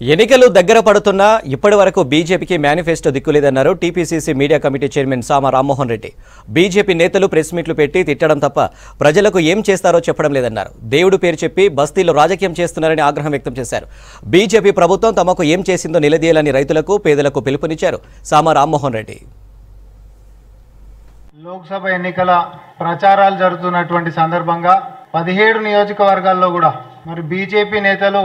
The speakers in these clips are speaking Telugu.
ఎన్నికలు దగ్గర పడుతున్నా ఇప్పటి వరకు బీజేపీకి మేనిఫెస్టో దిక్కులేదన్నారు TPCC media committee chairman Sama Rammohan Reddy. BJP నేతలు ప్రెస్ మీట్లు పెట్టి తిట్టడం తప్ప ప్రజలకు ఏం చేస్తారో చెప్పడం లేదన్నారు. దేవుడు పేరు చెప్పి బస్తీలో రాజకీయం చేస్తున్నారని ఆగ్రహం వ్యక్తం చేశారు. బీజేపీ ప్రభుత్వం తమకు ఏం చేసిందో నిలదీయాలని రైతులకు, పేదలకు పిలుపునిచ్చారు సామ రామ్మోహన్ రెడ్డి. లోక్సభ ఎన్నికల ప్రచారాలు జరుగుతున్నటువంటి సందర్భంగా 17 నియోజకవర్గాల్లో కూడా మరి బీజేపీ నేతలు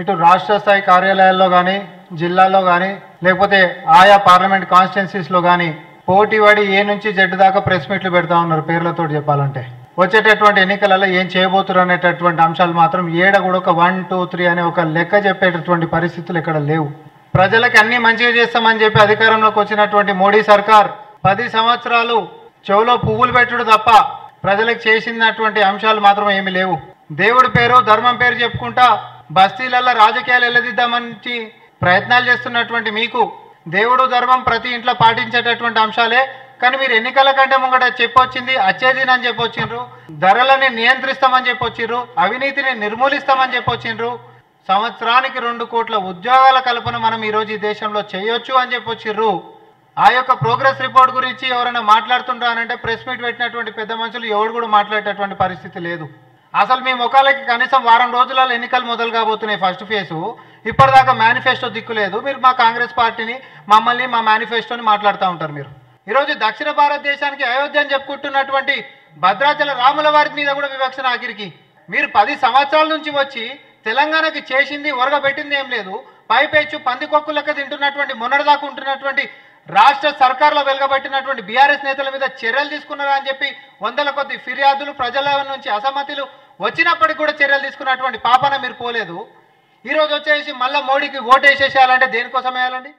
ఇటు రాష్ట్ర స్థాయి కార్యాలయాల్లో కానీ, జిల్లాల్లో కానీ, లేకపోతే ఆయా పార్లమెంట్ కాన్స్టిట్యున్సీస్లో కానీ పోటీపడి ఏ నుంచి జెడ్ దాకా ప్రెస్ మీట్లు పెడతా ఉన్నారు. పేర్లతో చెప్పాలంటే వచ్చేటటువంటి ఎన్నికలలో ఏం చేయబోతున్నారు అనేటటువంటి అంశాలు మాత్రం ఏడ కూడా ఒక 1, 2, 3 అనే ఒక లెక్క చెప్పేటటువంటి పరిస్థితులు ఇక్కడ లేవు. ప్రజలకు అన్ని మంచిగా చేస్తామని చెప్పి అధికారంలోకి వచ్చినటువంటి మోడీ సర్కార్ 10 సంవత్సరాలు చెవులో పువ్వులు పెట్టుడు తప్ప ప్రజలకు చేసినటువంటి అంశాలు మాత్రం ఏమీ లేవు. దేవుడి పేరు, ధర్మం పేరు చెప్పుకుంటా బస్తీలలో రాజకీయాలు ఎల్లదిద్దామని ప్రయత్నాలు చేస్తున్నటువంటి మీకు దేవుడు, ధర్మం ప్రతి ఇంట్లో పాటించేటటువంటి అంశాలే. కానీ మీరు ఎన్నికల కంటే ముంగట చెప్పొచ్చింది అచ్చేదినని చెప్పొచ్చిండ్రు, ధరలని నియంత్రిస్తామని చెప్పొచ్చిండ్రు, అవినీతిని నిర్మూలిస్తామని చెప్పొచ్చిండ్రు, సంవత్సరానికి 2 కోట్ల ఉద్యోగాల కల్పన మనం ఈరోజు ఈ దేశంలో చేయొచ్చు అని చెప్పొచ్చిండ్రు. ఆ యొక్క ప్రోగ్రెస్ రిపోర్ట్ గురించి ఎవరైనా మాట్లాడుతుంటారంటే ప్రెస్ మీట్ పెట్టినటువంటి పెద్ద మనుషులు ఎవరు కూడా మాట్లాడేటటువంటి పరిస్థితి లేదు. అసలు మీ ముఖాలకి కనీసం వారం రోజులలో ఎన్నికలు మొదలు కాబోతున్నాయి. ఫస్ట్ ఫేజు ఇప్పటిదాకా మేనిఫెస్టో దిక్కు లేదు. మీరు మా కాంగ్రెస్ పార్టీని, మమ్మల్ని, మా మేనిఫెస్టోని మాట్లాడుతూ ఉంటారు. మీరు ఈరోజు దక్షిణ భారతదేశానికి అయోధ్య అని చెప్పుకుంటున్నటువంటి భద్రాచల రాముల వారి మీద కూడా వివక్షణ ఆఖరికి. మీరు 10 సంవత్సరాల నుంచి వచ్చి తెలంగాణకి చేసింది ఒరగబెట్టింది ఏం లేదు. పైపెచ్చు పందికొక్కు లెక్క తింటున్నటువంటి మొన్నటిదాకా ఉంటున్నటువంటి రాష్ట్ర సర్కార్లో వెలగబెట్టినటువంటి బీఆర్ఎస్ నేతల మీద చర్యలు తీసుకున్నారా అని చెప్పి 100ల కొద్ది ఫిర్యాదులు, ప్రజల నుంచి అసమ్మతులు వచ్చినప్పటికి కూడా చర్యలు తీసుకున్నటువంటి పాపన మీరు పోలేదు. ఈరోజు వచ్చేసి మళ్ళీ మోడీకి ఓటు వేసేసేయాలంటే దేనికోసం వేయాలండి?